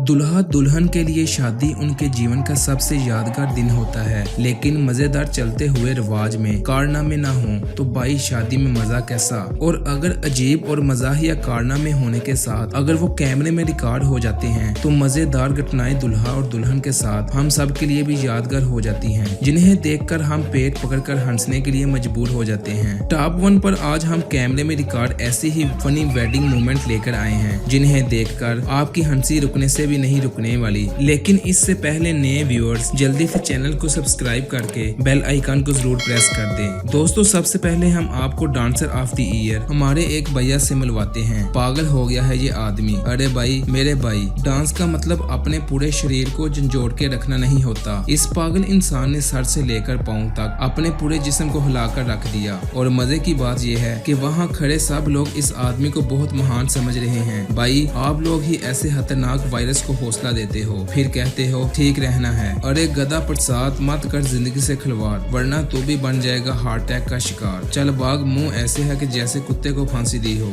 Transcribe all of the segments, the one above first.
दुल्हा दुल्हन के लिए शादी उनके जीवन का सबसे यादगार दिन होता है, लेकिन मजेदार चलते हुए रिवाज में कारनामे ना हो तो भाई शादी में मजा कैसा। और अगर अजीब और मजाहिया कारनामे होने के साथ अगर वो कैमरे में रिकॉर्ड हो जाते हैं तो मजेदार घटनाएं दुल्हा और दुल्हन के साथ हम सब के लिए भी यादगार हो जाती हैं, जिन्हें देखकर हम पेट पकड़कर हंसने के लिए मजबूर हो जाते हैं। टॉप 1 पर आज हम कैमरे में रिकॉर्ड ऐसी ही फनी वेडिंग मोमेंट लेकर आए हैं, जिन्हें देखकर आपकी हंसी रुकने से भी नहीं रुकने वाली। लेकिन इससे पहले नए व्यूअर्स जल्दी से चैनल को सब्सक्राइब करके बेल आइकन को जरूर प्रेस कर दें। दोस्तों, सबसे पहले हम आपको डांसर ऑफ द ईयर हमारे एक भैया से मिलवाते हैं। पागल हो गया है ये आदमी। अरे भाई, मेरे भाई, डांस का मतलब अपने पूरे शरीर को झंझोड़ के रखना नहीं होता। इस पागल इंसान ने सर से लेकर पांव तक अपने पूरे जिस्म को हिलाकर रख दिया। और मजे की बात यह है कि वहाँ खड़े सब लोग इस आदमी को बहुत महान समझ रहे हैं। भाई, आप लोग ही ऐसे खतरनाक वायरस को हौसला देते हो, फिर कहते हो ठीक रहना है। अरे गधा प्रसाद, मत कर जिंदगी से खिलवाड़, वरना तू भी बन जाएगा हार्ट अटैक का शिकार। चल भाग, मुंह ऐसे है कि जैसे कुत्ते को फांसी दी हो।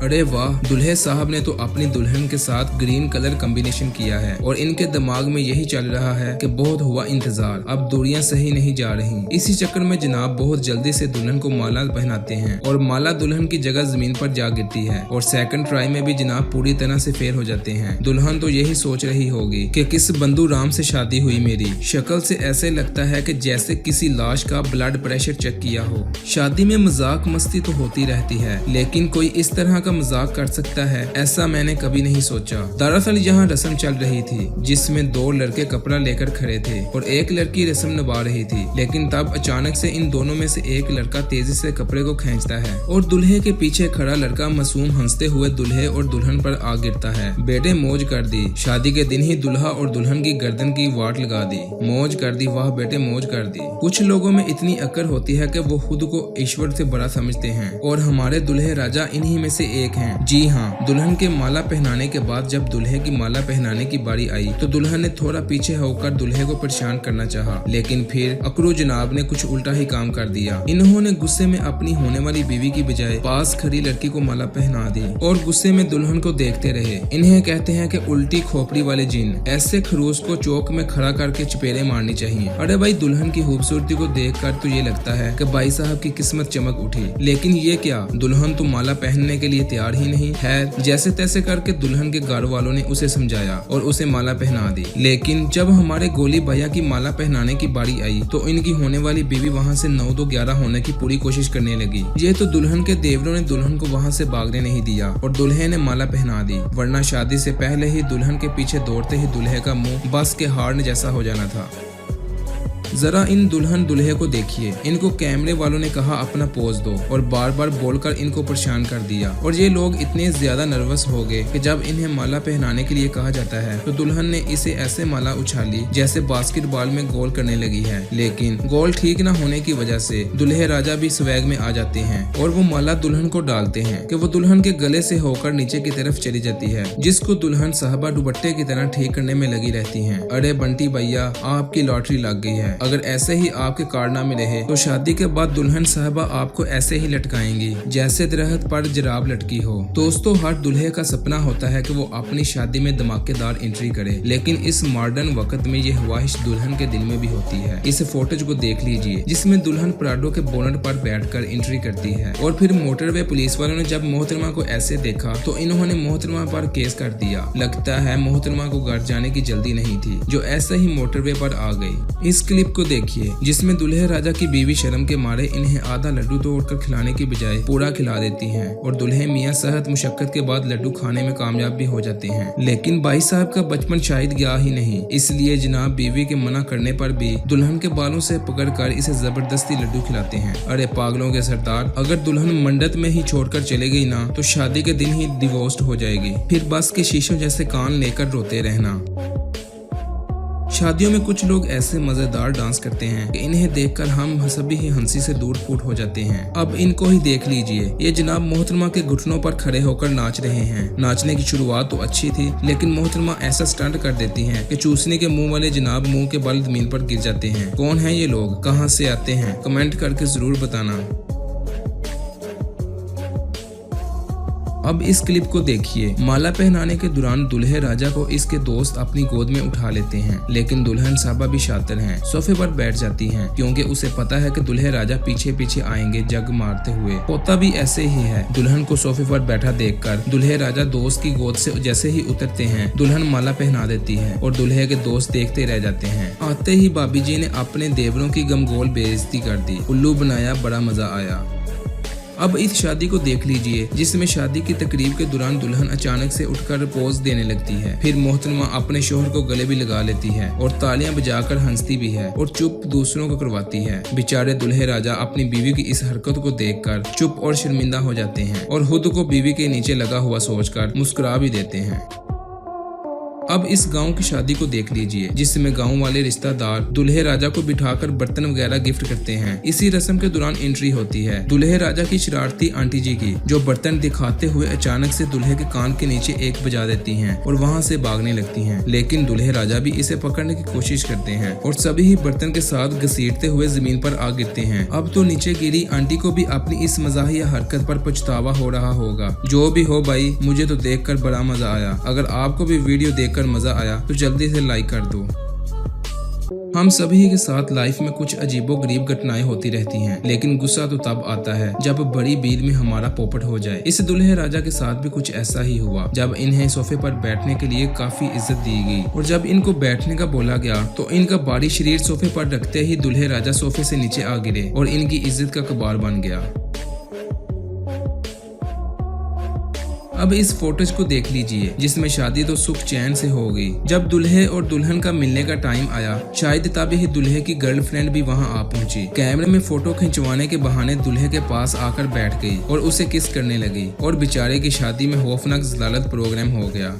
अरे वाह, दुल्हे साहब ने तो अपनी दुल्हन के साथ ग्रीन कलर कॉम्बिनेशन किया है और इनके दिमाग में यही चल रहा है कि बहुत हुआ इंतजार, अब दूरियां सही नहीं जा रही। इसी चक्कर में जनाब बहुत जल्दी से दुल्हन को माला पहनाते हैं और माला दुल्हन की जगह जमीन पर जा गिरती है और सेकंड ट्राई में भी जनाब पूरी तरह से फेल हो जाते हैं। दुल्हन तो यही सोच रही होगी कि किस बंधु राम से शादी हुई मेरी। शक्ल से ऐसे लगता है कि जैसे किसी लाश का ब्लड प्रेशर चेक किया हो। शादी में मजाक मस्ती तो होती रहती है, लेकिन कोई इस तरह का मजाक कर सकता है, ऐसा मैंने कभी नहीं सोचा। दरअसल यहाँ रस्म चल रही थी जिसमें 2 लड़के कपड़ा लेकर खड़े थे और एक लड़की रस्म निभा रही थी। लेकिन तब अचानक से इन दोनों में से एक लड़का तेजी से कपड़े को खींचता है और दूल्हे के पीछे खड़ा लड़का मासूम हंसते हुए दूल्हे और दुल्हन पर आ गिरता है। बेटे मौज कर दी, शादी के दिन ही दुल्हा और दुल्हन की गर्दन की वाट लगा दी। मौज कर दी, वाह बेटे मौज कर दी। कुछ लोगों में इतनी अक्ल होती है कि वो खुद को ईश्वर से बड़ा समझते हैं और हमारे दुल्हे राजा इन्हीं में से एक हैं। जी हाँ, दुल्हन के माला पहनाने के बाद जब दुल्हे की माला पहनाने की बारी आई तो दुल्हन ने थोड़ा पीछे होकर दुल्हे को परेशान करना चाहा, लेकिन फिर अकरू जनाब ने कुछ उल्टा ही काम कर दिया। इन्होंने गुस्से में अपनी होने वाली बीवी की बजाय पास खड़ी लड़की को माला पहना दी और गुस्से में दुल्हन को देखते रहे। इन्हें कहते हैं कि उल्टी खोपड़ी वाले जिन। ऐसे खरूस को चौक में खड़ा करके चपेड़े मारनी चाहिए। अरे भाई, दुल्हन की खूबसूरती को देखकर तो ये लगता है कि भाई साहब की किस्मत चमक उठी, लेकिन ये क्या, दुल्हन तो माला पहनने के लिए तैयार ही नहीं है। जैसे तैसे करके दुल्हन के घर वालों ने उसे समझाया और उसे माला पहना दी। लेकिन जब हमारे गोली भैया की माला पहनाने की बारी आई तो इनकी होने वाली बीवी वहाँ से 9-2-11 होने की पूरी कोशिश करने लगी। ये तो दुल्हन के देवरों ने दुल्हन को वहाँ से भागने नहीं दिया और दुल्हे ने माला पहना दी, वरना शादी से पहले ही दुल्हन के पीछे दौड़ते ही दुल्हे का मुंह बस के हार्न जैसा हो जाना था। जरा इन दुल्हन दुल्हे को देखिए, इनको कैमरे वालों ने कहा अपना पोज दो और बार बार बोलकर इनको परेशान कर दिया। और ये लोग इतने ज्यादा नर्वस हो गए कि जब इन्हें माला पहनाने के लिए कहा जाता है तो दुल्हन ने इसे ऐसे माला उछाली जैसे बास्केटबॉल में गोल करने लगी है। लेकिन गोल ठीक न होने की वजह से दुल्हे राजा भी स्वैग में आ जाते हैं और वो माला दुल्हन को डालते हैं कि वो दुल्हन के गले से होकर नीचे की तरफ चली जाती है, जिसको दुल्हन साहबा दुपट्टे की तरह ठीक करने में लगी रहती है। अरे बंटी भैया, आपकी लॉटरी लग गई है। अगर ऐसे ही आपके कारनामे रहे तो शादी के बाद दुल्हन साहबा आपको ऐसे ही लटकाएंगी जैसे दरख्त पर जराब लटकी हो। दोस्तों, हर दुल्हे का सपना होता है कि वो अपनी शादी में धमाकेदार एंट्री करे, लेकिन इस मॉडर्न वक्त में ये ख्वाहिश दुल्हन के दिल में भी होती है। इस फोटेज को देख लीजिए जिसमें दुल्हन प्राडो के बोनट पर बैठकर एंट्री करती है और फिर मोटरवे पुलिस वालों ने जब मोहतरमा को ऐसे देखा तो इन्होंने मोहतरमा पर केस कर दिया। लगता है मोहतरमा को घर जाने की जल्दी नहीं थी, जो ऐसे ही मोटरवे पर आ गई। इस क्लिप को देखिए जिसमें दुल्हे राजा की बीवी शर्म के मारे इन्हें आधा लड्डू तोड़कर खिलाने की बजाय पूरा खिला देती हैं और दुल्हे मियां सख्त मुशक्कत के बाद लड्डू खाने में कामयाब भी हो जाते हैं। लेकिन भाई साहब का बचपन शायद गया ही नहीं, इसलिए जनाब बीवी के मना करने पर भी दुल्हन के बालों से पकड़कर इसे जबरदस्ती लड्डू खिलाते हैं। अरे पागलों के सरदार, अगर दुल्हन मंडत में ही छोड़कर चले गई ना तो शादी के दिन ही डिवोर्स हो जाएगी, फिर बस के शीशों जैसे कान लेकर रोते रहना। शादियों में कुछ लोग ऐसे मजेदार डांस करते हैं कि इन्हें देखकर हम सभी ही हंसी से दूर फूट हो जाते हैं। अब इनको ही देख लीजिए, ये जनाब मोहतरमा के घुटनों पर खड़े होकर नाच रहे हैं। नाचने की शुरुआत तो अच्छी थी, लेकिन मोहतरमा ऐसा स्टंट कर देती हैं कि चूसने के मुंह वाले जनाब मुंह के बल जमीन पर गिर जाते हैं। कौन है ये लोग, कहां से आते हैं, कमेंट करके जरूर बताना। अब इस क्लिप को देखिए। माला पहनाने के दौरान दुल्हे राजा को इसके दोस्त अपनी गोद में उठा लेते हैं, लेकिन दुल्हन साहबा भी शातिर हैं, सोफे पर बैठ जाती हैं क्योंकि उसे पता है कि दुल्हे राजा पीछे पीछे आएंगे जग मारते हुए। होता भी ऐसे ही है। दुल्हन को सोफे पर बैठा देखकर दुल्हे राजा दोस्त की गोद से जैसे ही उतरते हैं, दुल्हन माला पहना देती है और दुल्हे के दोस्त देखते रह जाते हैं। आते ही भाभी जी ने अपने देवरों की गमगोल बेइज्जती कर दी, उल्लू बनाया, बड़ा मजा आया। अब इस शादी को देख लीजिए, जिसमें शादी की तकरीब के दौरान दुल्हन अचानक से उठकर पोज देने लगती है। फिर मोहतरमा अपने शोहर को गले भी लगा लेती है और तालियां बजाकर हंसती भी है और चुप दूसरों को करवाती है। बेचारे दुल्हे राजा अपनी बीवी की इस हरकत को देखकर चुप और शर्मिंदा हो जाते हैं और खुद को बीवी के नीचे लगा हुआ सोचकर मुस्कुरा भी देते हैं। अब इस गांव की शादी को देख लीजिए, जिसमें गांव वाले रिश्तेदार दुल्हे राजा को बिठाकर बर्तन वगैरह गिफ्ट करते हैं। इसी रस्म के दौरान एंट्री होती है दुल्हे राजा की शरारती आंटी जी की, जो बर्तन दिखाते हुए अचानक से दुल्हे के कान के नीचे एक बजा देती हैं और वहां से भागने लगती हैं। लेकिन दुल्हे राजा भी इसे पकड़ने की कोशिश करते हैं और सभी ही बर्तन के साथ घसीटते हुए जमीन पर आ गिरते हैं। अब तो नीचे गिरी आंटी को भी अपनी इस मजाहिया हरकत पर पछतावा हो रहा होगा। जो भी हो भाई, मुझे तो देखकर बड़ा मजा आया। अगर आपको भी वीडियो देखकर मजा आया तो जल्दी से लाइक कर दो। हम सभी के साथ लाइफ में कुछ अजीबोगरीब घटनाएं होती रहती हैं, लेकिन गुस्सा तो तब आता है जब बड़ी भीड़ में हमारा पोपट हो जाए। इस दुल्हे राजा के साथ भी कुछ ऐसा ही हुआ, जब इन्हें सोफे पर बैठने के लिए काफी इज्जत दी गई और जब इनको बैठने का बोला गया तो इनका भारी शरीर सोफे पर रखते ही दुल्हे राजा सोफे से नीचे आ गिरे और इनकी इज्जत का कबार बन गया। अब इस फोटोज को देख लीजिए, जिसमें शादी तो सुख चैन से हो गई। जब दुल्हे और दुल्हन का मिलने का टाइम आया, शायद तभी ही दुल्हे की गर्लफ्रेंड भी वहां आ पहुंची। कैमरे में फोटो खिंचवाने के बहाने दुल्हे के पास आकर बैठ गई और उसे किस करने लगी और बेचारे की शादी में खौफनाक जलालत प्रोग्राम हो गया।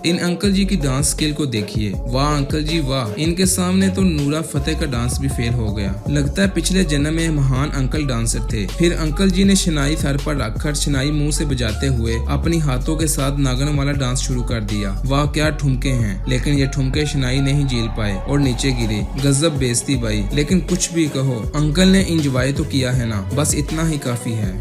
इन अंकल जी की डांस स्किल को देखिए, वाह अंकल जी वाह। इनके सामने तो नूरा फतेह का डांस भी फेल हो गया। लगता है पिछले जन्म में महान अंकल डांसर थे। फिर अंकल जी ने शनाई सर पर रखकर शनाई मुंह से बजाते हुए अपनी हाथों के साथ नागन वाला डांस शुरू कर दिया। वाह क्या ठुमके हैं, लेकिन ये ठुमके शनाई नहीं झेल पाए और नीचे गिरे। गजब बेइज्जती भाई, लेकिन कुछ भी कहो, अंकल ने इंजॉय तो किया है ना, बस इतना ही काफी है।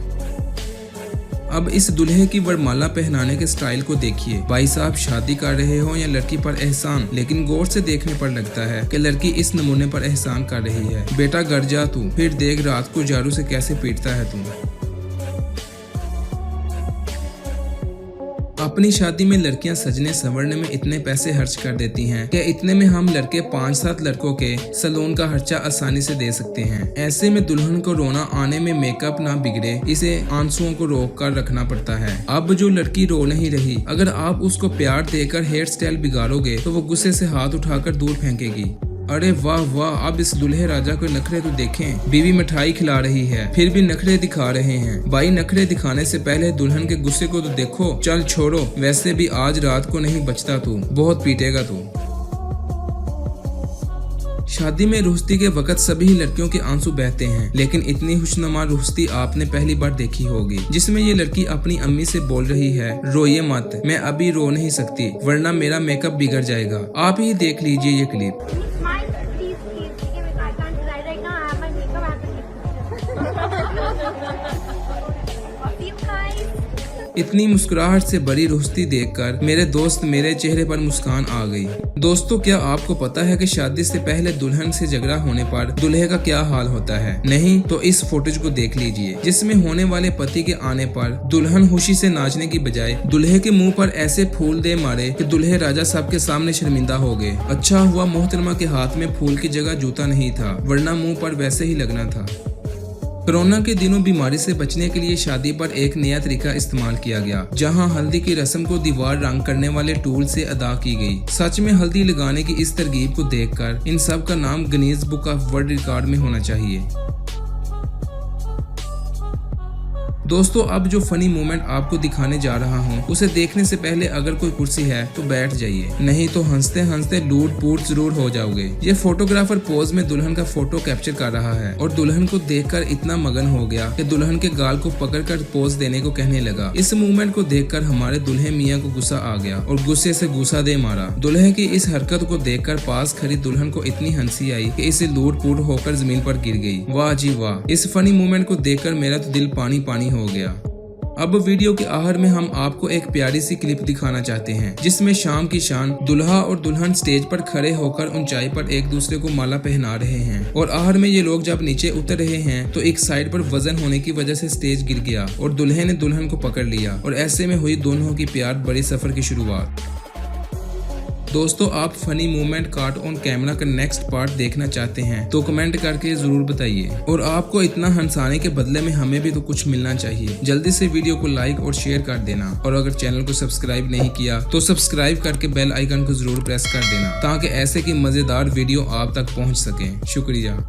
अब इस दुल्हे की वरमाला पहनाने के स्टाइल को देखिए। भाई साहब शादी कर रहे हो या लड़की पर एहसान, लेकिन गौर से देखने पर लगता है कि लड़की इस नमूने पर एहसान कर रही है। बेटा घर जा तू, फिर देख रात को झाड़ू से कैसे पीटता है तू। अपनी शादी में लड़कियां सजने संवरने में इतने पैसे खर्च कर देती हैं कि इतने में हम लड़के 5-7 लड़कों के सैलून का खर्चा आसानी से दे सकते हैं। ऐसे में दुल्हन को रोना आने में मेकअप ना बिगड़े, इसे आंसुओं को रोक कर रखना पड़ता है। अब जो लड़की रो नहीं रही, अगर आप उसको प्यार देकर हेयर स्टाइल बिगाड़ोगे तो वो गुस्से से हाथ उठाकर दूर फेंकेगी। अरे वाह वाह, अब इस दुल्हे राजा को नखरे तो देखें। बीवी मिठाई खिला रही है, फिर भी नखरे दिखा रहे हैं। भाई नखरे दिखाने से पहले दुल्हन के गुस्से को तो देखो। चल छोड़ो, वैसे भी आज रात को नहीं बचता तू, बहुत पीटेगा तू। शादी में रुश्ती के वक्त सभी लड़कियों के आंसू बहते हैं, लेकिन इतनी खुशनुमा रुश्ती आपने पहली बार देखी होगी, जिसमें ये लड़की अपनी अम्मी से बोल रही है, रोइए मत, मैं अभी रो नहीं सकती वरना मेरा मेकअप बिगड़ जाएगा। आप ही देख लीजिए ये क्लिप। इतनी मुस्कुराहट से भरी रुश्ती देखकर मेरे दोस्त मेरे चेहरे पर मुस्कान आ गई। दोस्तों क्या आपको पता है कि शादी से पहले दुल्हन से झगड़ा होने पर दुल्हे का क्या हाल होता है? नहीं तो इस फुटेज को देख लीजिए, जिसमें होने वाले पति के आने पर दुल्हन खुशी से नाचने की बजाय दुल्हे के मुंह पर ऐसे फूल दे मारे कि दुल्हे राजा साहब के सामने शर्मिंदा हो गए। अच्छा हुआ मोहतरमा के हाथ में फूल की जगह जूता नहीं था, वरना मुंह पर वैसे ही लगना था। कोरोना के दिनों बीमारी से बचने के लिए शादी पर एक नया तरीका इस्तेमाल किया गया, जहां हल्दी की रस्म को दीवार रंग करने वाले टूल से अदा की गई। सच में हल्दी लगाने की इस तरकीब को देखकर इन सब का नाम Guinness book of world record में होना चाहिए। दोस्तों अब जो फनी मोमेंट आपको दिखाने जा रहा हूँ उसे देखने से पहले अगर कोई कुर्सी है तो बैठ जाइए, नहीं तो हंसते हंसते लूट पूट जरूर हो जाओगे। ये फोटोग्राफर पोज में दुल्हन का फोटो कैप्चर कर रहा है और दुल्हन को देखकर इतना मगन हो गया कि दुल्हन के गाल को पकड़कर पोज देने को कहने लगा। इस मूवमेंट को देखकर हमारे दुल्हे मियाँ को गुस्सा आ गया और गुस्से से गुस्सा दे मारा। दुल्हे की इस हरकत को देखकर पास खड़ी दुल्हन को इतनी हंसी आई कि इसे लूट पूट होकर जमीन पर गिर गई। वाह जी वाह, इस फनी मूवमेंट को देखकर मेरा तो दिल पानी पानी हो गया। अब वीडियो के आखिर में हम आपको एक प्यारी सी क्लिप दिखाना चाहते हैं जिसमें शाम की शान दुल्हा और दुल्हन स्टेज पर खड़े होकर ऊंचाई पर एक दूसरे को माला पहना रहे हैं और आखिर में ये लोग जब नीचे उतर रहे हैं तो एक साइड पर वजन होने की वजह से स्टेज गिर गया और दुल्हे ने दुल्हन को पकड़ लिया और ऐसे में हुई दोनों की प्यार बड़े सफर की शुरुआत। दोस्तों आप funny movement card on camera का नेक्स्ट पार्ट देखना चाहते हैं तो कमेंट करके जरूर बताइए, और आपको इतना हंसाने के बदले में हमें भी तो कुछ मिलना चाहिए। जल्दी से वीडियो को लाइक और शेयर कर देना, और अगर चैनल को सब्सक्राइब नहीं किया तो सब्सक्राइब करके बेल आइकन को जरूर प्रेस कर देना ताकि ऐसे की मजेदार वीडियो आप तक पहुंच सके। शुक्रिया।